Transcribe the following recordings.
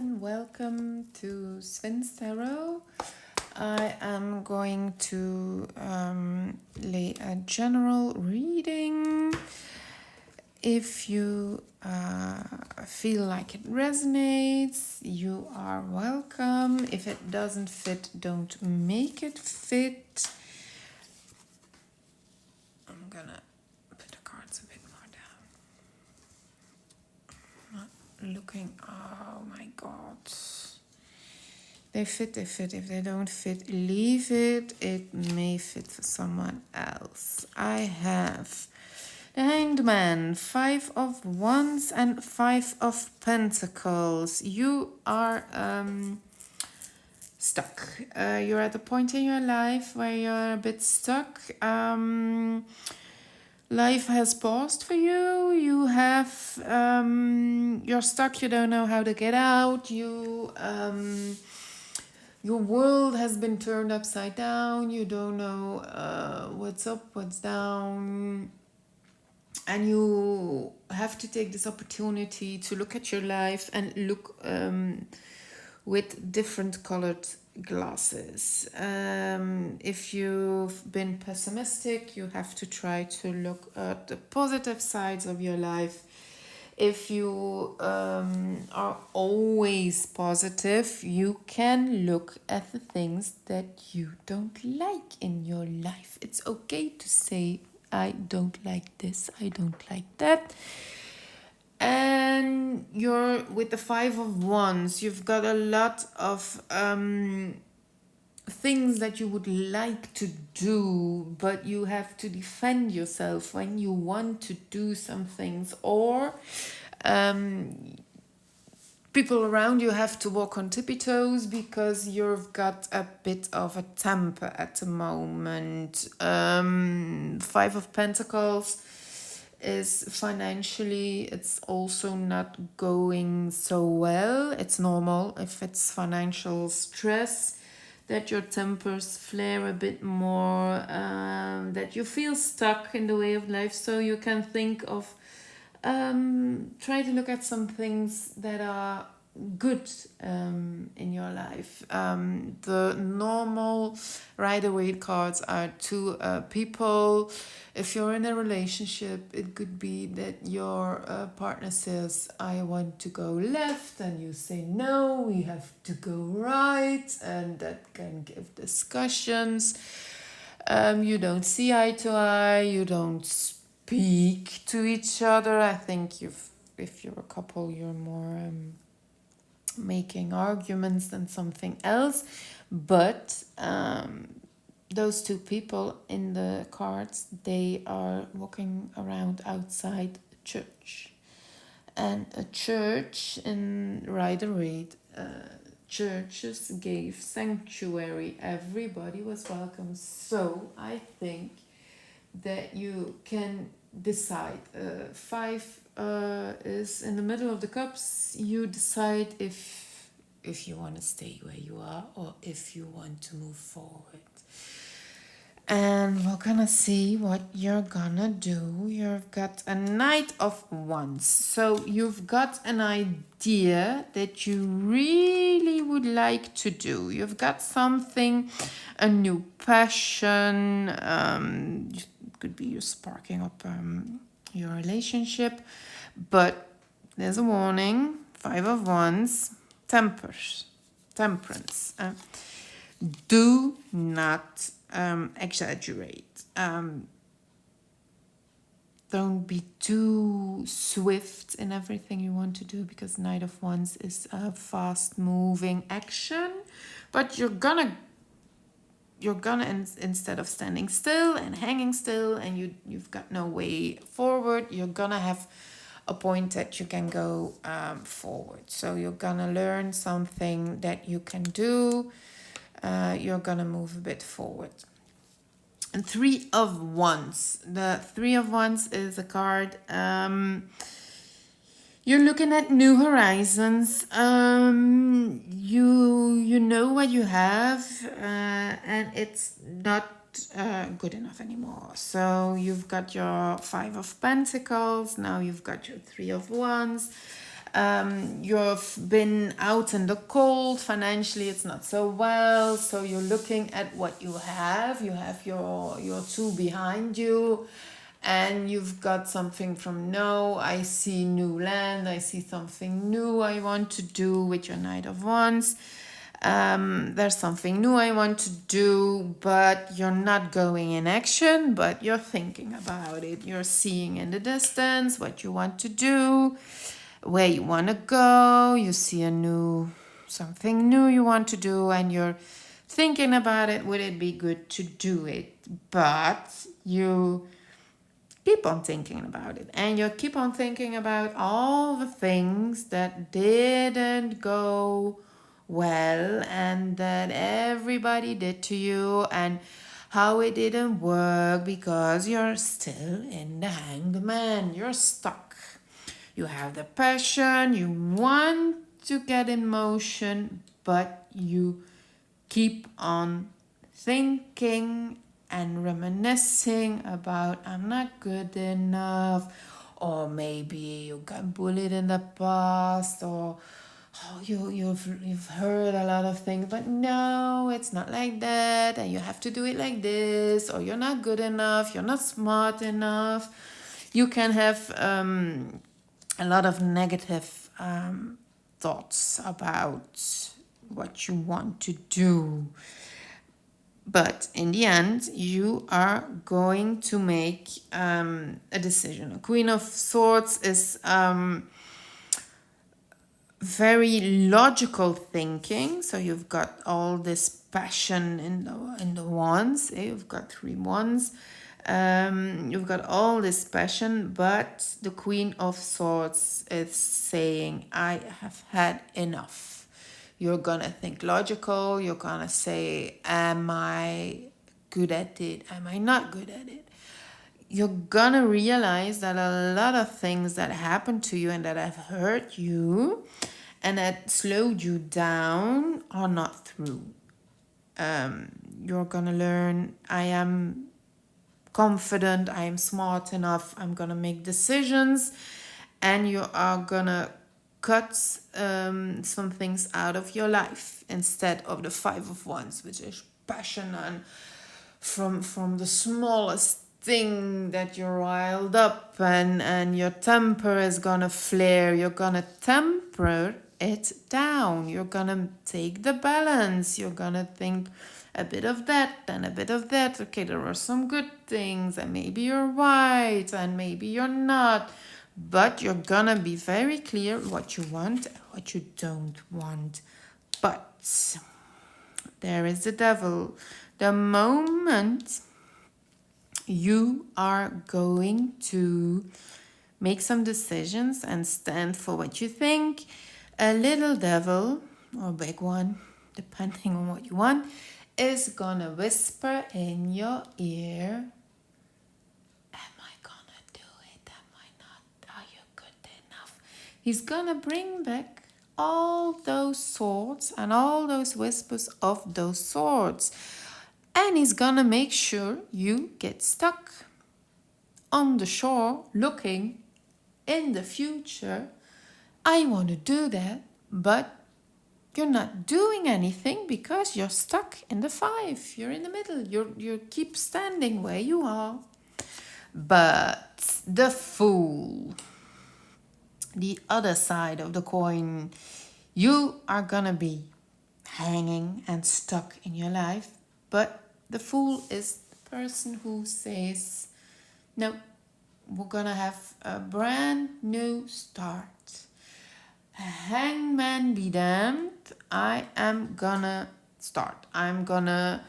and welcome to Svin's Tarot. I am going to lay a general reading. If you feel like it resonates, you are welcome. If it doesn't fit, don't make it fit. I'm gonna put the cards a bit more down. Not looking, oh my god. They fit, they fit. If they don't fit, leave it. It may fit for someone else. I have the Hanged Man, 5 of Wands and 5 of Pentacles. You are stuck. You're at a point in your life where you're a bit stuck. Life has paused for you. You have, you're stuck. You don't know how to get out. Your world has been turned upside down. You don't know what's up, what's down. And you have to take this opportunity to look at your life and look with different colored glasses. If you've been pessimistic, you have to try to look at the positive sides of your life. If you are always positive, you can look at the things that you don't like in your life. It's okay to say, I don't like this, I don't like that. And you're with the 5 of Wands, you've got a lot of things that you would like to do, but you have to defend yourself when you want to do some things, or people around you have to walk on tippy toes because you've got a bit of a temper at the moment. 5 of Pentacles is financially, it's also not going so well. It's normal if it's financial stress that your tempers flare a bit more, that you feel stuck in the way of life. So you can think of try to look at some things that are good in your life. The normal Rider-Waite cards are 2 people. If you're in a relationship, it could be that your partner says, I want to go left, and you say, no, we have to go right, and that can give discussions. You don't see eye to eye, you don't speak to each other. I think if you're a couple, you're more making arguments than something else. But those 2 people in the cards, they are walking around outside a church. And a church in Rider-Waite, churches gave sanctuary. Everybody was welcome. So I think that you can decide. 5 is in the middle of the cups. You decide if you want to stay where you are or if you want to move forward. And we're gonna see what you're gonna do. You've got a Knight of Wands. So you've got an idea that you really would like to do. You've got something, a new passion. It could be you sparking up your relationship. But there's a warning. 5 of Wands. Temperance. Do not exaggerate. Don't be too swift in everything you want to do, because Knight of Wands is a fast moving action. But you're gonna instead of standing still and hanging still and you've got no way forward, you're gonna have a point that you can go forward. So you're gonna learn something that you can do. You're gonna move a bit forward. And 3 of Wands. The 3 of Wands is a card. You're looking at new horizons. You know what you have, and it's not good enough anymore. So you've got your 5 of Pentacles. Now you've got your 3 of Wands. You've been out in the cold, financially it's not so well, so you're looking at what you have. You have your two behind you, and you've got something from no, I see new land, I see something new I want to do with your Knight of Wands. There's something new I want to do, but you're not going in action, but you're thinking about it. You're seeing in the distance what you want to do, where you want to go. You see something new you want to do, and you're thinking about it. Would it be good to do it? But you keep on thinking about it, and you keep on thinking about all the things that didn't go well and that everybody did to you, and how it didn't work, because you're still in the Hanged Man. You're stuck. You have the passion, you want to get in motion, but you keep on thinking and reminiscing about, I'm not good enough, or maybe you got bullied in the past, or you've heard a lot of things, but no, it's not like that, and you have to do it like this, or you're not good enough, you're not smart enough. You can have a lot of negative thoughts about what you want to do. But in the end, you are going to make a decision. A Queen of Swords is very logical thinking. So you've got all this passion in the wands. You've got 3 wands. You've got all this passion, but the Queen of Swords is saying, I have had enough. You're gonna think logical. You're gonna say, am I good at it? Am I not good at it? You're gonna realize that a lot of things that happened to you and that have hurt you and that slowed you down are not through. You're gonna learn, I am confident, I am smart enough, I'm gonna make decisions, and you are gonna cut some things out of your life instead of the 5 of Wands, which is passion, and from the smallest thing that you're riled up, and your temper is gonna flare. You're gonna temper it down. You're gonna take the balance. You're gonna think a bit of that and a bit of that. Okay, there are some good things, and maybe you're right and maybe you're not, but you're gonna be very clear what you want and what you don't want. But there is the devil. The moment you are going to make some decisions and stand for what you think, a little devil, or a big one, depending on what you want, is gonna whisper in your ear, am I gonna do it? Am I not? Are you good enough? He's gonna bring back all those swords and all those whispers of those swords. And he's gonna make sure you get stuck on the shore looking in the future. I want to do that, but you're not doing anything because you're stuck in the 5. You're in the middle. You keep standing where you are. But the Fool, the other side of the coin, you are gonna be hanging and stuck in your life, but the Fool is the person who says, no, we're gonna have a brand new start. Hangman be damned, I am gonna start. I'm gonna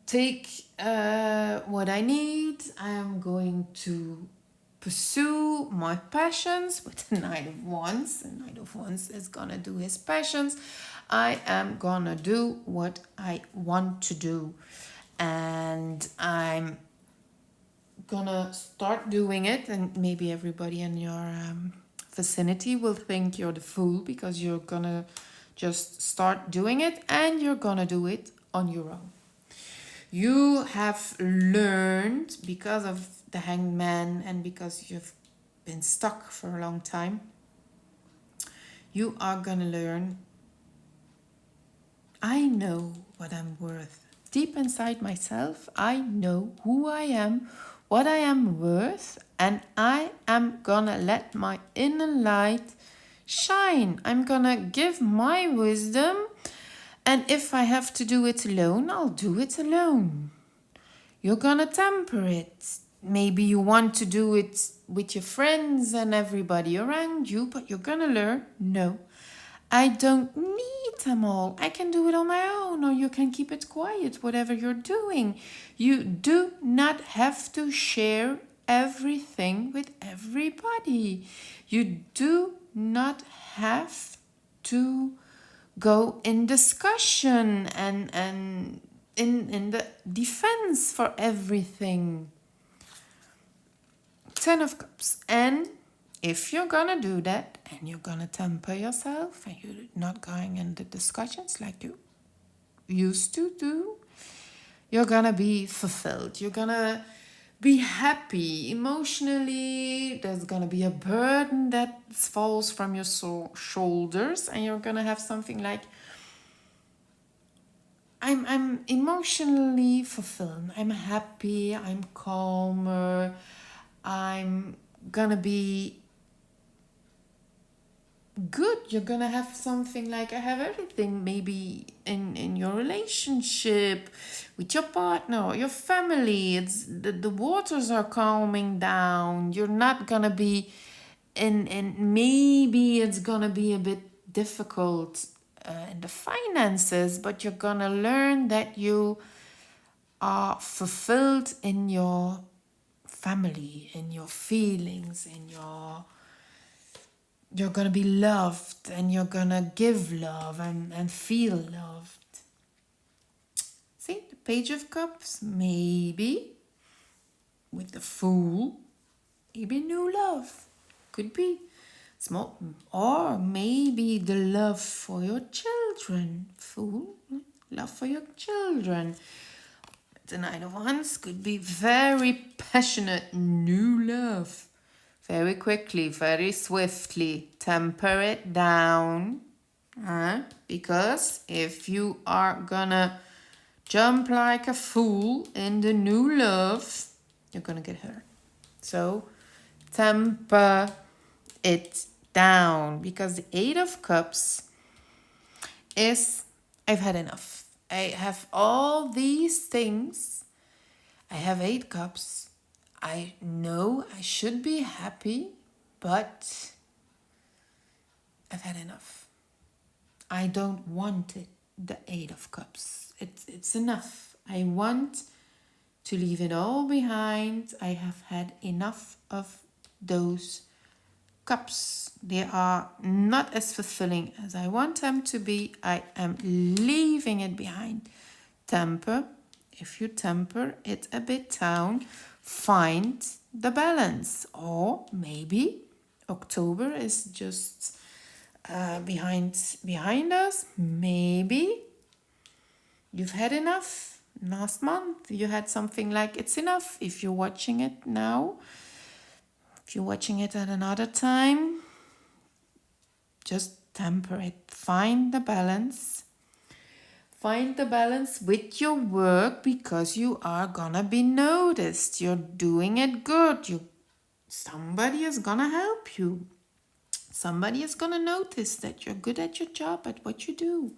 take what I need. I am going to pursue my passions with the Knight of Wands. The Knight of Wands is gonna do his passions. I am gonna do what I want to do, and I'm gonna start doing it. And maybe everybody in your vicinity will think you're the fool because you're gonna just start doing it, and you're gonna do it on your own. You have learned, because of the Hanged Man and because you've been stuck for a long time, you are gonna learn, I know what I'm worth. Deep inside myself, I know who I am, what I am worth, and I am gonna let my inner light shine. I'm gonna give my wisdom, and if I have to do it alone, I'll do it alone. You're gonna temper it. Maybe you want to do it with your friends and everybody around you, but you're gonna learn, no, I don't need them all. I can do it on my own, or you can keep it quiet, whatever you're doing. You do not have to share everything with everybody. You do not have to go in discussion and in the defense for everything. 10 of Cups. And if you're gonna do that and you're gonna temper yourself and you're not going into discussions like you used to do, you're gonna be fulfilled. You're gonna be happy emotionally. There's gonna be a burden that falls from your shoulders, and you're gonna have something like, I'm emotionally fulfilled. I'm happy. I'm calmer. I'm gonna be good. You're gonna have something like, I have everything, maybe in your relationship with your partner or your family. It's the waters are calming down. You're not gonna be in maybe it's gonna be a bit difficult in the finances, but you're gonna learn that you are fulfilled in your family, in your feelings, in your, you're gonna be loved, and you're gonna give love and feel loved. See, the Page of Cups, maybe with the Fool, maybe new love, could be small, or maybe the love for your children. Fool, love for your children. The Nine of Wands could be very passionate, new love. Very quickly, very swiftly, temper it down. Because if you are gonna jump like a fool in the new love, you're gonna get hurt. So temper it down, because the Eight of Cups is, I've had enough. I have all these things. I have 8 cups. I know I should be happy, but I've had enough. I don't want it, the 8 of Cups. It's enough. I want to leave it all behind. I have had enough of those cups. They are not as fulfilling as I want them to be. I am leaving it behind. Temper. If you temper it a bit down, find the balance. Or maybe October is just behind us. Maybe you've had enough. Last month you had something like, it's enough. If you're watching it now, if you're watching it at another time, just temper it. Find the balance. Find the balance with your work, because you are gonna be noticed. You're doing it good. Somebody is gonna help you. Somebody is gonna notice that you're good at your job, at what you do.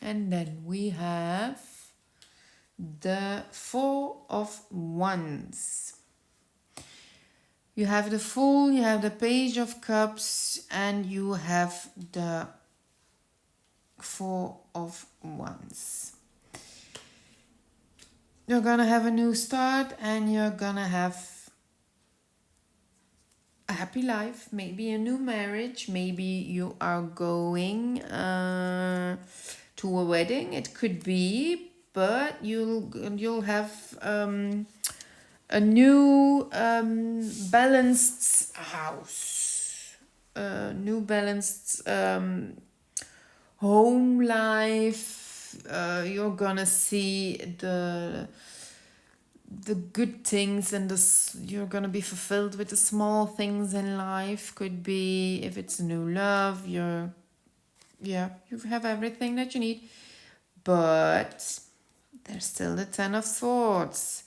And then we have the Four of Wands. You have the Fool, you have the Page of Cups, and you have the Four of Wands. You're gonna have a new start, and you're gonna have a happy life, maybe a new marriage, maybe you are going to a wedding, it could be, but you'll have a new balanced house, new balanced home life, you're gonna see the good things, and you're gonna be fulfilled with the small things in life. Could be if it's a new love, you have everything that you need. But there's still the Ten of Swords.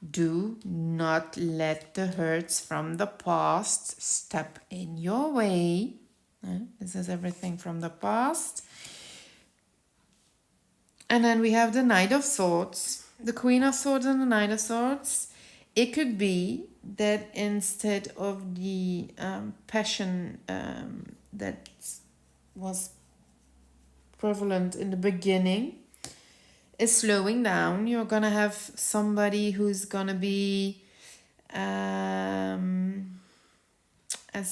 Do not let the hurts from the past step in your way. This is everything from the past. And then we have the Knight of Swords, the Queen of Swords and the Knight of Swords. It could be that instead of the passion that was prevalent in the beginning is slowing down, you're gonna have somebody who's gonna be as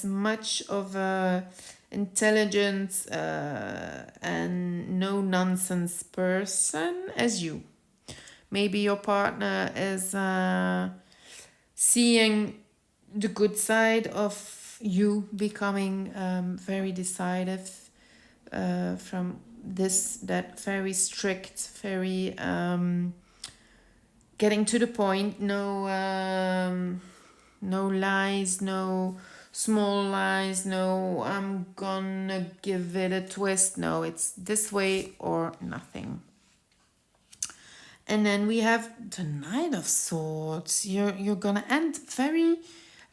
much of a intelligent and no nonsense person as you. Maybe your partner is seeing the good side of you becoming very decisive, from that very strict, very getting to the point, no lies, no small lies, no I'm gonna give it a twist. No, it's this way or nothing. And then we have the Knight of Swords. You're gonna end very,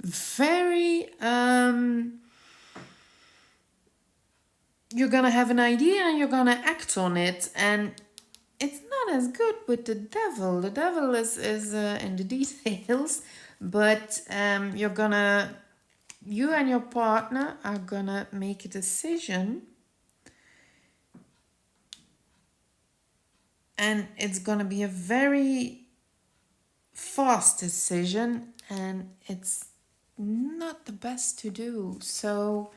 very you're gonna have an idea and you're gonna act on it, and it's not as good with the Devil. The Devil is in the details, but you and your partner are gonna make a decision, and it's gonna be a very fast decision, and it's not the best to do. So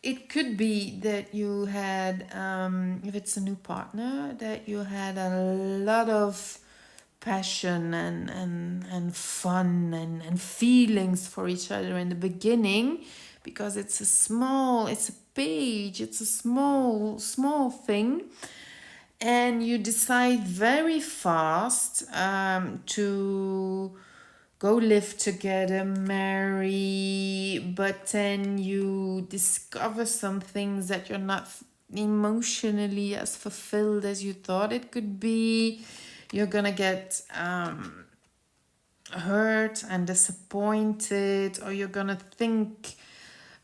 it could be that you had, if it's a new partner, that you had a lot of passion and fun and feelings for each other in the beginning, because it's a page, it's a small thing, and you decide very fast to go live together, marry, but then you discover some things that you're not emotionally as fulfilled as you thought it could be. You're gonna get hurt and disappointed, or you're gonna think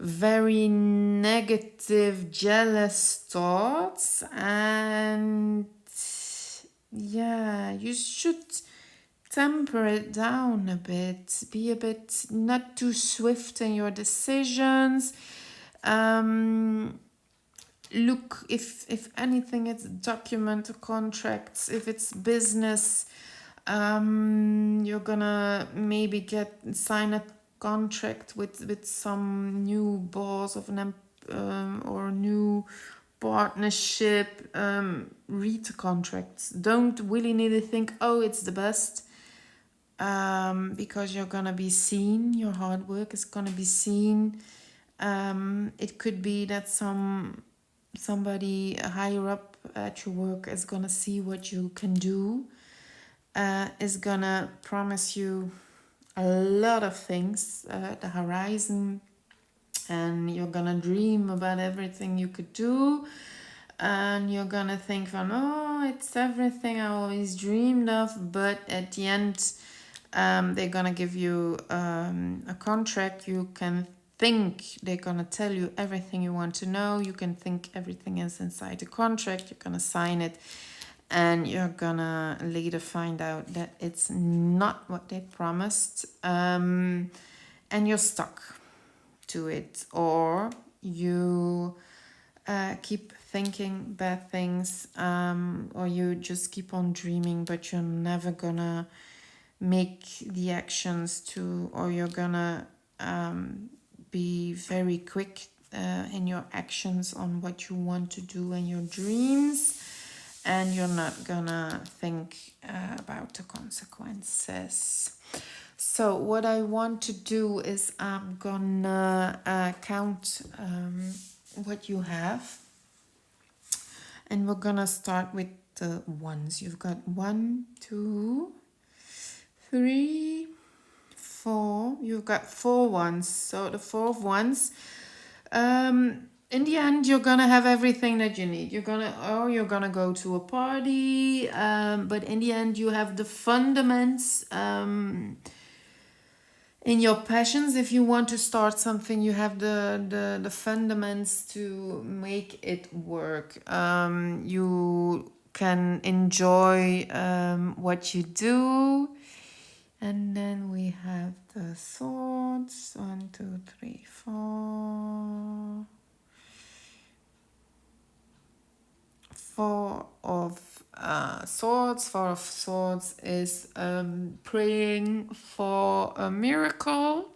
very negative, jealous thoughts, and you should temper it down a bit. Be a bit not too swift in your decisions. Look, if anything, it's document contracts. If it's business, you're gonna maybe sign a contract with some new boss of an or new partnership. Read the contracts. Don't willy-nilly think, oh, it's the best, because you're gonna be seen. Your hard work is gonna be seen. It could be that somebody higher up at your work is gonna see what you can do, is gonna promise you a lot of things at the horizon, and you're gonna dream about everything you could do, and you're gonna think from, oh, it's everything I always dreamed of. But at the end, they're gonna give you a contract. You can think they're gonna tell you everything you want to know. You can think everything is inside the contract. You're gonna sign it, and you're gonna later find out that it's not what they promised, and you're stuck to it, or you keep thinking bad things, or you just keep on dreaming, but you're never gonna make the actions to, or you're gonna be very quick in your actions on what you want to do and your dreams, and you're not gonna think about the consequences. So what I want to do is I'm gonna count what you have, and we're gonna start with the ones. You've got 1, 2, 3, 4. You've got 4 ones. So the 4 of ones. In the end, you're gonna have everything that you need. You're gonna go to a party. But in the end, you have the fundaments. In your passions, if you want to start something, you have the fundaments to make it work. You can enjoy what you do. And then we have the swords. 1, 2, 3, 4. 4 of swords. 4 of swords is praying for a miracle,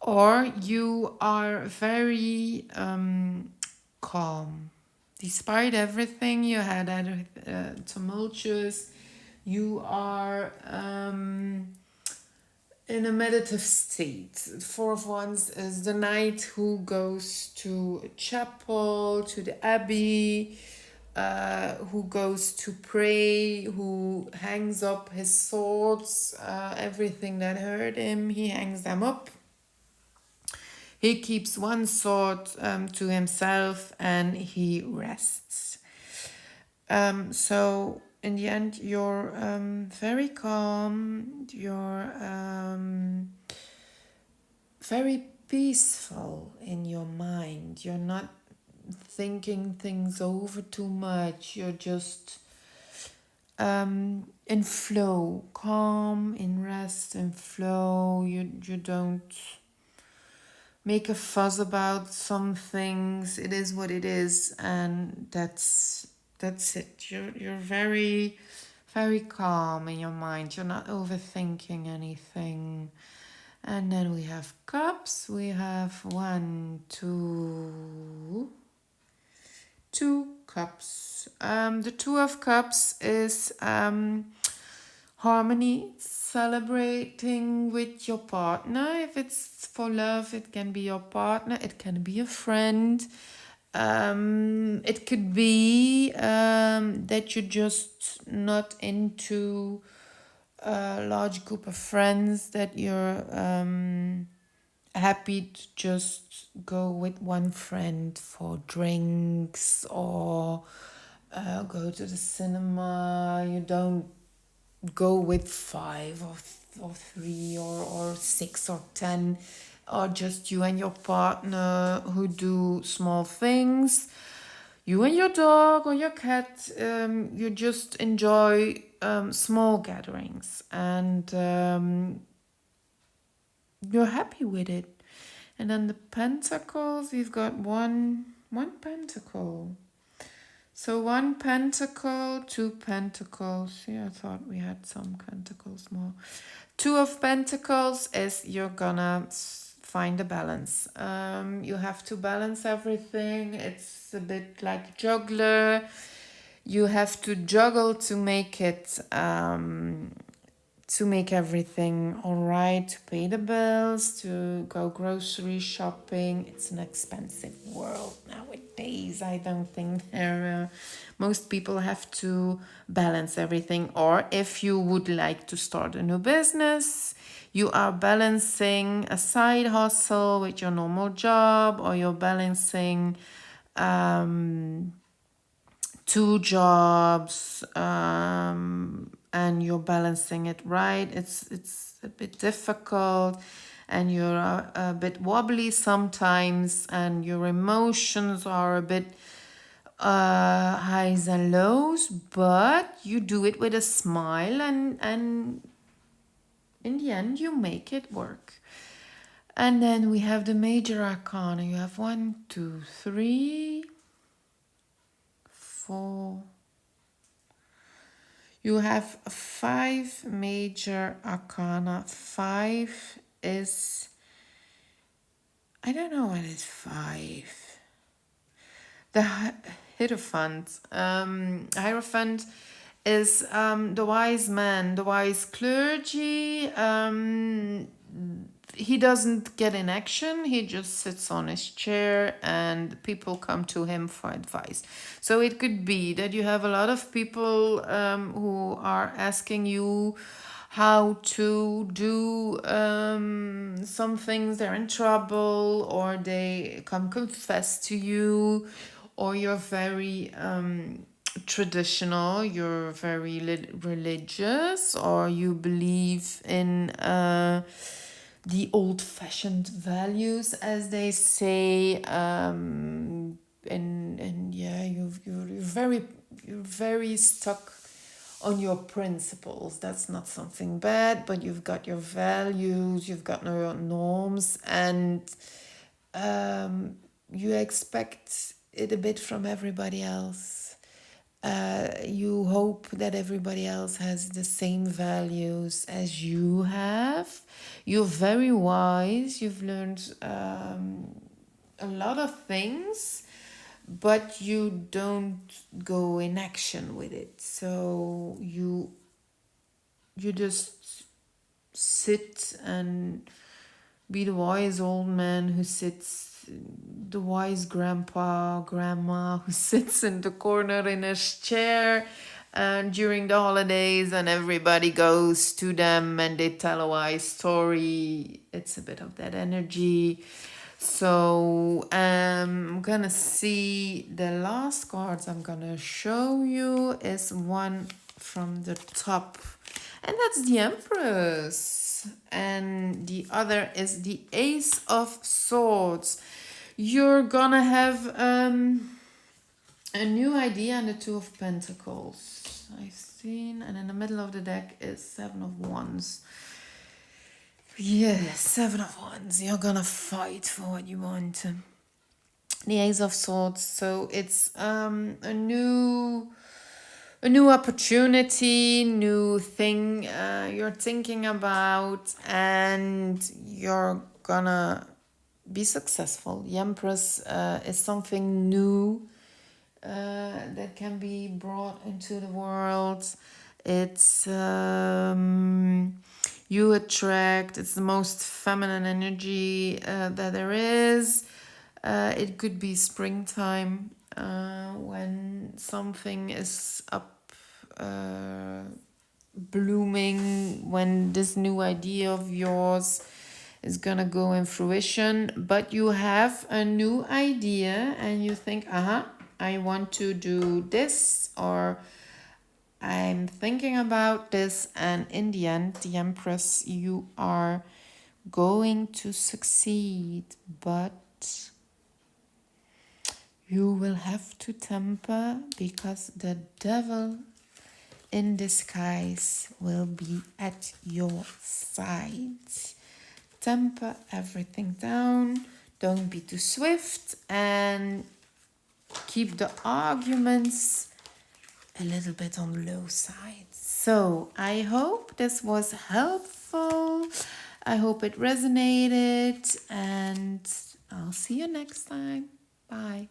or you are very calm. Despite everything you had tumultuous, you are in a meditative state. 4 of Wands is the knight who goes to a chapel, to the abbey, who goes to pray, who hangs up his swords, everything that hurt him, he hangs them up. He keeps one sword to himself and he rests. So in the end, you're very calm, you're very peaceful in your mind. You're not thinking things over too much. You're just in flow, calm, in rest, in flow. You don't make a fuss about some things. It is what it is, and that's it. You're very, very calm in your mind. You're not overthinking anything. And then we have cups. We have 1, 2 cups. The 2 of cups is harmony, celebrating with your partner. If it's for love, it can be your partner, it can be a friend. It could be that you're just not into a large group of friends, that you're happy to just go with one friend for drinks, or go to the cinema. You don't go with 5 or 3 or 6 or 10, or just you and your partner who do small things. You and your dog or your cat, you just enjoy small gatherings, and you're happy with it. And then the pentacles, we've got one pentacle. So 1 pentacle, 2 pentacles. Yeah, I thought we had some pentacles more. 2 of pentacles is you're gonna find a balance. You have to balance everything. It's a bit like juggler. You have to juggle to make it to make everything all right, to pay the bills, to go grocery shopping. It's an expensive world nowadays. I don't think most people have to balance everything. Or if you would like to start a new business, you are balancing a side hustle with your normal job, or you're balancing 2 jobs, and you're balancing it right. It's a bit difficult, and you're a bit wobbly sometimes, and your emotions are a bit highs and lows, but you do it with a smile, and in the end you make it work. And then we have the major arcana. You have 1, 2, 3, 4. You have 5 major arcana. 5 is, I don't know what is 5. The Hierophant. Hierophant is the wise man, the wise clergy. he doesn't get in action. He just sits on his chair and people come to him for advice. So it could be that you have a lot of people who are asking you how to do some things. They're in trouble, or they come confess to you, or you're very traditional, you're very religious, or you believe in the old-fashioned values, as they say, and yeah, you're very stuck on your principles. That's not something bad, but you've got your values, you've got your norms, and you expect it a bit from everybody else. You hope that everybody else has the same values as you have. You're very wise. You've learned a lot of things, but you don't go in action with it. So you just sit and be the wise old man who sits, the wise grandma who sits in the corner in his chair during the holidays, and everybody goes to them and they tell a wise story. It's a bit of that energy. So I'm gonna see the last cards I'm gonna show you is one from the top, and that's the Empress, and the other is the Ace of Swords. You're gonna have a new idea, and the Two of Pentacles I've seen, and in the middle of the deck is Seven of Wands. Yes, Seven of Wands. You're gonna fight for what you want. The Ace of Swords. So it's a new opportunity, new thing you're thinking about, and you're gonna be successful. The Empress is something new that can be brought into the world. It's you attract, it's the most feminine energy that there is. It could be springtime when something is up blooming, when this new idea of yours is gonna go in fruition. But you have a new idea and you think, I want to do this, or I'm thinking about this, and in the end, the Empress, you are going to succeed, but you will have to temper, because the devil in disguise will be at your side. Temper everything down, don't be too swift, and keep the arguments a little bit on the low side. So I hope this was helpful. I hope it resonated, and I'll see you next time. Bye.